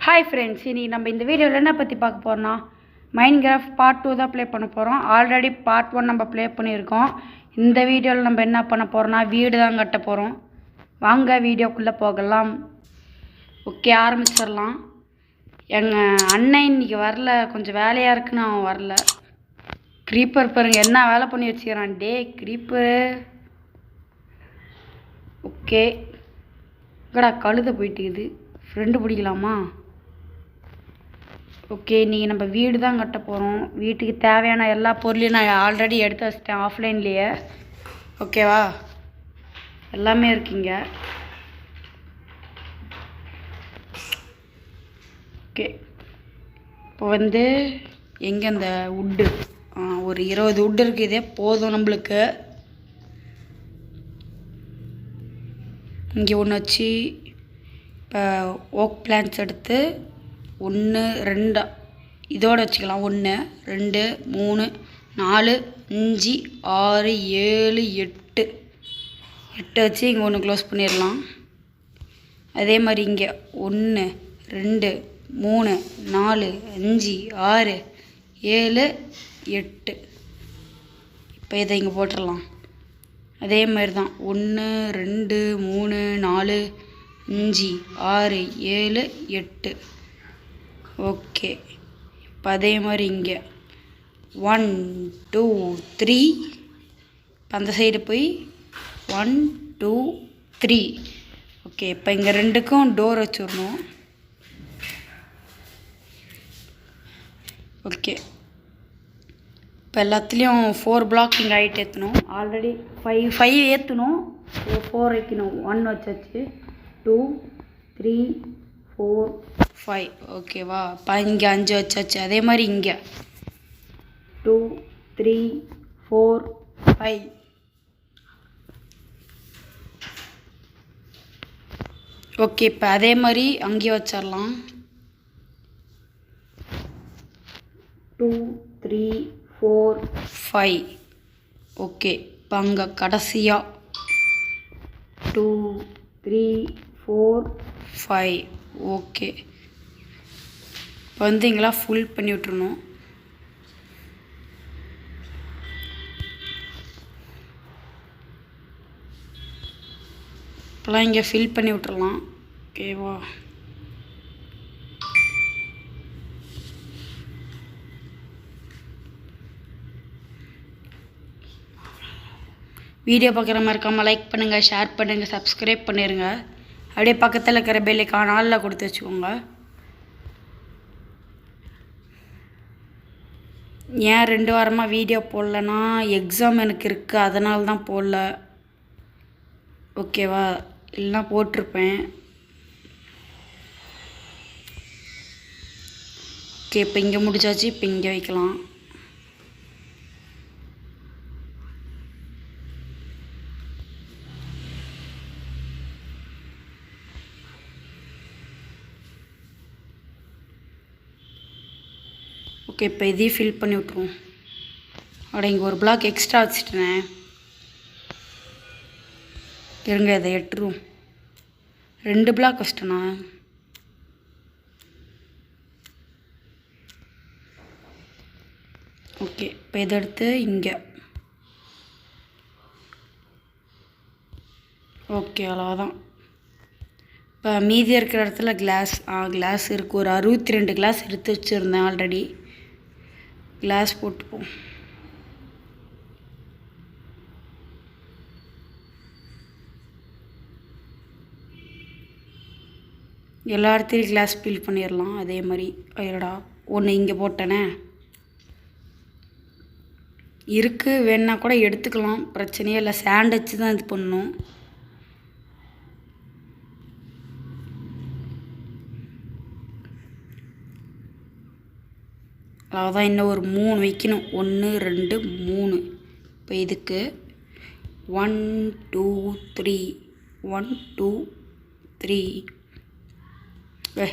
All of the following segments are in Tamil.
ஹாய் ஃப்ரெண்ட்ஸ், இன்றைக்கி நம்ம இந்த வீடியோவில் என்ன பற்றி பார்க்க போகிறோம்னா மைன்கிராஃப்ட் பார்ட் 2 தான் ப்ளே பண்ண போகிறோம். ஆல்ரெடி பார்ட் 1 நம்ம ப்ளே பண்ணியிருக்கோம். இந்த வீடியோவில் நம்ம என்ன பண்ண போகிறோம்னா வீடு தான் கட்ட போகிறோம். வாங்க வீடியோக்குள்ளே போகலாம். ஓகே, ஆரம்பிச்சிடலாம். எங்கள் அண்ணன் இன்றைக்கி வரல, கொஞ்சம் வேலையாக இருக்குன்னு அவன் வரல. க்ரீப்பர் பாருங்கள் என்ன வேலை பண்ணி வச்சுக்கிறான். டே க்ரீப்பரு. ஓகே, இங்கடா கழுத போயிட்டுக்குது. ஃப்ரெண்டு பிடிக்கலாமா? ஓகே, இன்றைக்கி நம்ம வீடு தான் கட்ட போகிறோம். வீட்டுக்கு தேவையான எல்லா பொருளையும் நான் ஆல்ரெடி எடுத்து வச்சிட்டேன் ஆஃப்லைன்லேயே. ஓகேவா, எல்லாமே இருக்குங்க. ஓகே, இப்போ எங்கே அந்த உட்டு ஒரு 20 உட்டு இருக்குது. இதே போதும் நம்மளுக்கு. இங்கே ஒன்று வச்சு இப்போ ஓக் பிளான்ஸ் எடுத்து 1 2 இதோடு வச்சுக்கலாம். 1 2 3 4 5 6 7 8 வச்சு இங்கே ஒன்று க்ளோஸ் பண்ணிடலாம். அதே மாதிரி இங்கே 1 2 3 4 5 6 7 8 இப்போ இதை இங்கே போட்டுடலாம். அதே மாதிரி தான் 1 2 3 4 5 6 7 8. ஓகே, இப்போ அதே மாதிரி இங்கே 1 2 3 இப்போ அந்த சைடு போய் 1 2 3. ஓகே, இப்போ இங்கே 2க்கும் டோர் வச்சுடணும். ஓகே, இப்போ எல்லாத்துலேயும் 4 பிளாக் இங்கே ஹைட் ஏற்றணும். ஆல்ரெடி 5 ஏற்றணும். 4 வைக்கணும். 1 வச்சாச்சு, 2 3 4 5. ஓகேவா, இப்போ இங்கே 5 வச்சாச்சு. அதே மாதிரி இங்கே 2 3 4 5. ஓகே, இப்போ அதே மாதிரி அங்கேயே வச்சிடலாம். 2 3 4 5. ஓகே, இப்போ அங்கே கடைசியாக 2 3 4 5. ஓகே, இப்போ இங்கெல்லாம் ஃபுல் பண்ணி விட்டுருணும். இப்போலாம் இங்கே ஃபில் பண்ணி விட்டுறலாம். ஓகேவா, வீடியோ பார்க்குற மாதிரி இருக்காமல் லைக் பண்ணுங்கள், ஷேர் பண்ணுங்கள், சப்ஸ்கிரைப் பண்ணிடுங்க. அப்படியே பக்கத்தில் இருக்கிற பெல் ஐகான் ஆலில் கொடுத்து வச்சுக்கோங்க. ஏன் 2 வாரமாக வீடியோ போடலன்னா எக்ஸாம் எனக்கு இருக்குது, அதனால தான் போடல. ஓகேவா, இல்லைனா போட்டிருப்பேன். ஓகே, இப்போ இங்கே முடிச்சாச்சு. இப்போ இங்கே வைக்கலாம். ஓகே, இப்போ இதையும் ஃபில் பண்ணி விட்ருவோம். அட இங்கே ஒரு பிளாக் எக்ஸ்ட்ரா வச்சுட்டேன். இருங்க, இதை எட்டுருவோம். 2 பிளாக் வச்சிட்டேண்ணா. ஓகே, இப்போ இதை எடுத்து இங்கே. ஓகே, அவ்வளோதான். இப்போ மீதி இருக்கிற இடத்துல கிளாஸ் இருக்குது. ஒரு 62 கிளாஸ் எடுத்து வச்சுருந்தேன் ஆல்ரெடி. கிளாஸ் போட்டுப்போம். எல்லா இடத்துலையும் கிளாஸ் ஃபில் பண்ணிடலாம். அதே மாதிரி ஐயடா, ஒன்று இங்கே போட்டேனே இருக்குது. வேணா கூட எடுத்துக்கலாம், பிரச்சனையே இல்லை. சாண்ட் வச்சு தான் இது பண்ணணும். அவ்வளோதான். இன்னும் ஒரு 3 வைக்கணும். 1 2 3. இப்போ இதுக்கு 1 2 3 1 2 3.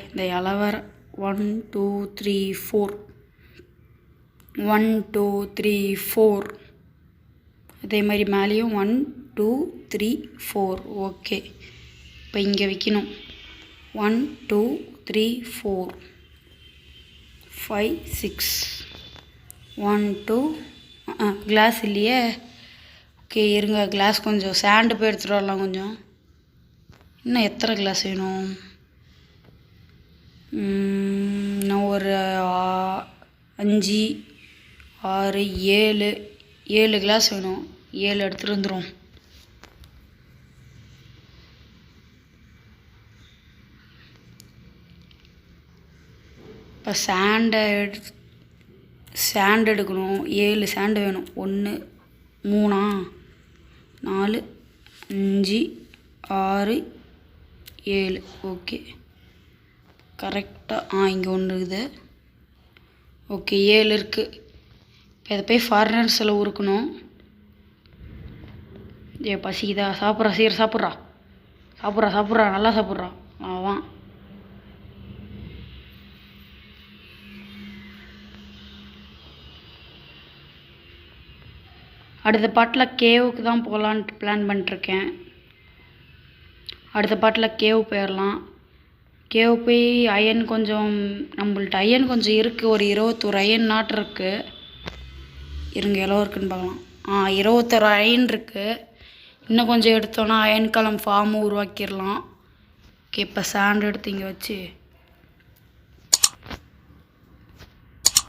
இந்த இலை வேறு. 1 2 3 4 1 2 3 4. அதே மாதிரி மேலேயும் 1 2 3 4. ஓகே, இப்போ இங்கே வைக்கணும். 1 2 3 4 5 6 1 2 கிளாஸ் இல்லையே. ஓகே இருங்க, கிளாஸ் கொஞ்சம் சாண்டு போய் எடுத்துகிட்டு வரலாம். கொஞ்சம் இன்னும் எத்தனை கிளாஸ் வேணும்? இன்னும் ஒரு 5 6 7 கிளாஸ் வேணும். 7 எடுத்துகிட்டு வந்துடும். இப்போ சாண்ட் எடுக்கணும். 7 சாண்டு வேணும். 1 3 4 5 6 7. ஓகே கரெக்டாக. இங்கே ஒன்று இருக்குது. ஓகே 7 இருக்குது. இப்போ இதை போய் ஃபாரினர்ஸில் உருக்கணும். பசிக்குதா? சாப்பிட்றா, சீக்கிரம் சாப்பிட்றா, நல்லா சாப்பிட்றா. அதான் அடுத்த பாட்டில் கேவுக்கு தான் போகலான்ட்டு பிளான் பண்ணிட்டுருக்கேன். அடுத்த பாட்டில் கேவ் போயிடலாம். கேவ் போய் அயன் கொஞ்சம், நம்மள்ட்ட அயன் கொஞ்சம் இருக்குது. ஒரு 21 அயன் நாட்டு இருக்குது. இருங்க எவ்வளோ இருக்குன்னு பார்க்கலாம். 21 அயன் இருக்குது. இன்னும் கொஞ்சம் எடுத்தோன்னா அயன் கலம் ஃபார்மும் உருவாக்கிடலாம். ஓகே இப்போ சாண்ட் எடுத்து இங்கே வச்சு,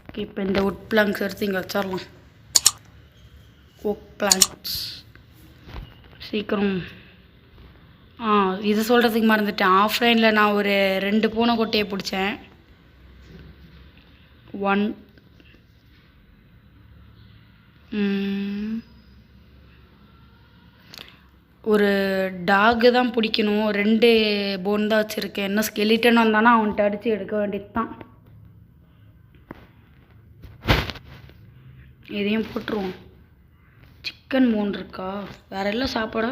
ஓகே இப்போ இந்த வுட் பிளாங்க்ஸ் எடுத்து இங்கே வச்சிடலாம். ஓக் பிளாங்க்ஸ் சீக்கிரம். இது சொல்கிறதுக்கு மறந்துட்டேன். ஆஃப்லைனில் நான் ஒரு 2 பூனைக்குட்டியை பிடிச்சேன். 1 ஒரு டாகு தான் பிடிக்கணும். 2 போன் தான் வச்சுருக்கேன். என்ன ஸ்கெலிட்டன் வந்தானா அவன்கிட்ட அடித்து எடுக்க வேண்டியது தான். இதையும் போட்டுருவோம். சிக்கன் போன் இருக்கா? வேறு எல்லாம் சாப்பாடா?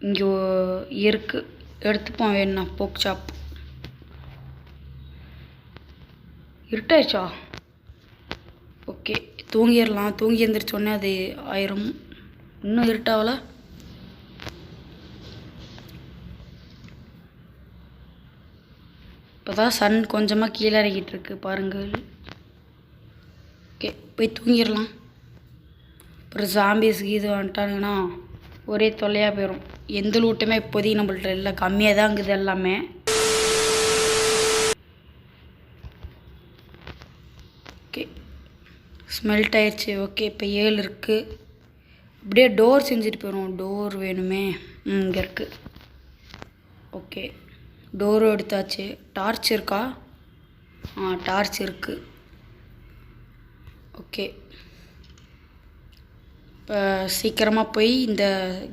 இங்கே இருக்குது, எடுத்துப்போம் வேணுண்ணா. போக் சாப். இருட்டாயிடுச்சா? ஓகே தூங்கிடலாம். தூங்கி எழுந்திரிச்சோடனே அது ஆயிரும். இன்னும் இருட்டாகல. இப்போ தான் சன் கொஞ்சமாக கீழே இறங்கிட்டு இருக்கு பாருங்கள். ஓகே போய் தூங்கிடலாம். அப்புறம் ஜாம்பிஸ் இது வந்துட்டானுங்கன்னா ஒரே தொல்லையாக போயிடும். எந்த லூட்டுமே இப்போதைக்கு நம்மள்ட்ட இல்லை, கம்மியாக தான் இருக்குது எல்லாமே. ஓகே ஸ்மெல்ட் ஆயிடுச்சு. ஓகே இப்போ 7 இருக்குது. அப்படியே டோர் செஞ்சுட்டு போயிடும். டோர் வேணுமே. இங்கே இருக்குது. ஓகே டோரும் எடுத்தாச்சு. டார்ச் இருக்கா? டார்ச் இருக்குது. ஓகே இப்போ சீக்கிரமாக போய் இந்த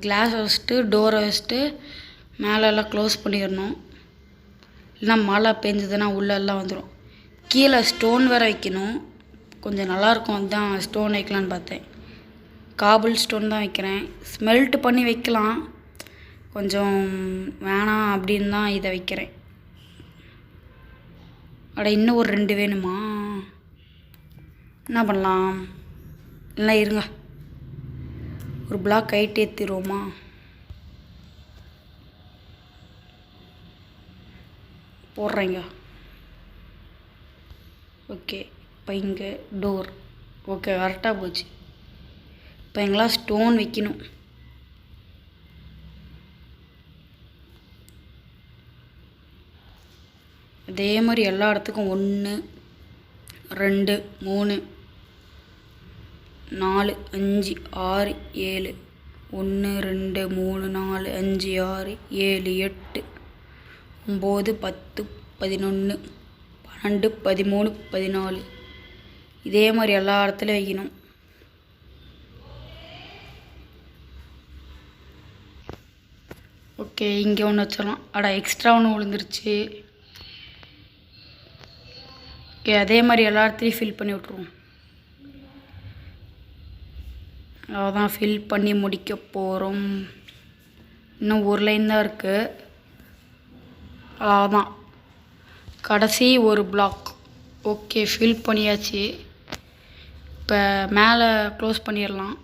கிளாஸை வச்சுட்டு டோரை வச்சுட்டு மேலெல்லாம் க்ளோஸ் பண்ணிடணும். இல்லைனா மழை பெஞ்சதுன்னா உள்ளெல்லாம் வந்துடும். கீழே ஸ்டோன் வேறு வைக்கணும். கொஞ்சம் நல்லாயிருக்கும். அதுதான் ஸ்டோன் வைக்கலான்னு பார்த்தேன். காபிள் ஸ்டோன் தான் வைக்கிறேன். ஸ்மெல்ட் பண்ணி வைக்கலாம், கொஞ்சம் வேணாம் அப்படின்னு தான் இதை வைக்கிறேன். இன்னும் ஒரு 2 வேணுமா? என்ன பண்ணலாம்? இல்லை இருங்க, ஒரு பிளாக் ஹைட் ஏற்றிடுவோமா? போடுறேங்க. ஓகே இப்போ இங்கே டோர். ஓகே கரெக்டாக போச்சு. இப்போ எங்கெல்லாம் ஸ்டோன் வைக்கணும். அதே மாதிரி எல்லா இடத்துக்கும் 1 2 3 4 5 6 7 1 2 3 4 5 6 7 8 9 10 11 12 13 14. இதே மாதிரி எல்லா இடத்துலையும் வைக்கணும். ஓகே இங்கே ஒன்று வச்சிடலாம். எக்ஸ்ட்ரா ஒன்று விழுந்துருச்சு. ஓகே அதே மாதிரி எல்லா இடத்துலையும் ஃபில் பண்ணி விட்ருவோம். அதான் ஃபில் பண்ணி முடிக்க போகிறோம். இன்னும் ஒரு லைன் தான் இருக்குது. அதான் கடைசி ஒரு பிளாக். ஓகே ஃபில் பண்ணியாச்சு. இப்போ மேலே க்ளோஸ் பண்ணிடலாம்.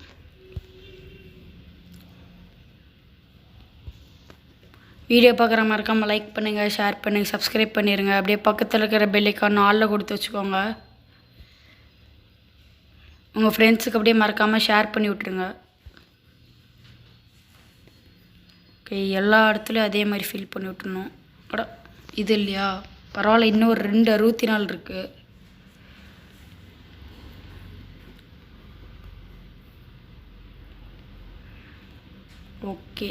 வீடியோ பார்க்குற மறக்காமல் லைக் பண்ணுங்கள், ஷேர் பண்ணுங்கள், சப்ஸ்கிரைப் பண்ணிடுங்க. அப்படியே பக்கத்தில் இருக்கிற பெல் ஐக்கான் ஆலில் கொடுத்து வச்சுக்கோங்க. உங்கள் ஃப்ரெண்ட்ஸுக்கு அப்படியே மறக்காமல் ஷேர் பண்ணி விட்ருங்க. ஓகே, எல்லா இடத்துலையும் அதே மாதிரி ஃபில் பண்ணி விட்டுருணும். அட இது இல்லையா, பரவாயில்ல, இன்னும் ஒரு 264 இருக்குது. ஓகே,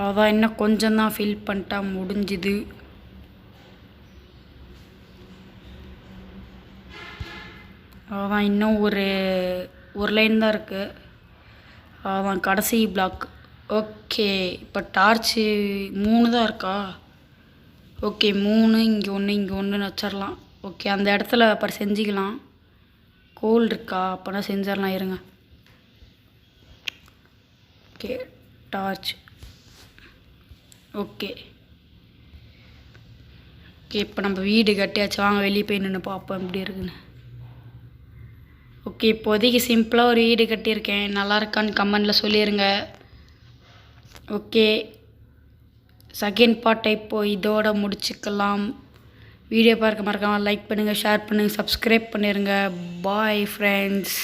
அதான் இன்னும் கொஞ்சம் தான் ஃபில் பண்ணிட்டா முடிஞ்சுது. அதான் இன்னும் ஒரு லைன் தான் இருக்குது. அதான் கடைசி பிளாக். ஓகே, இப்போ டார்ச்சு 3 தான் இருக்கா? ஓகே, 3 இங்கே 1 இங்கே 1 வச்சிடலாம். ஓகே, அந்த இடத்துல அப்புறம் செஞ்சுக்கலாம். கோல் இருக்கா? அப்போனா செஞ்சிடலாம், இருங்க. Okay, torch. ஓகே ஓகே, இப்போ நம்ம வீடு கட்டியாச்சு. வாங்க வெளியே போய் நின்று பார்ப்போம் எப்படி இருக்குன்னு. ஓகே, இப்போதைக்கு சிம்பிளாக ஒரு வீடு கட்டியிருக்கேன். நல்லா இருக்கான்னு கமெண்டில் சொல்லிடுங்க. ஓகே, செகண்ட் பார்ட்டை இப்போது இதோட முடிச்சுக்கலாம். வீடியோ பார்க்க மறக்காமல் லைக் பண்ணுங்கள், ஷேர் பண்ணுங்கள், சப்ஸ்கிரைப் பண்ணிடுங்க. Bye friends.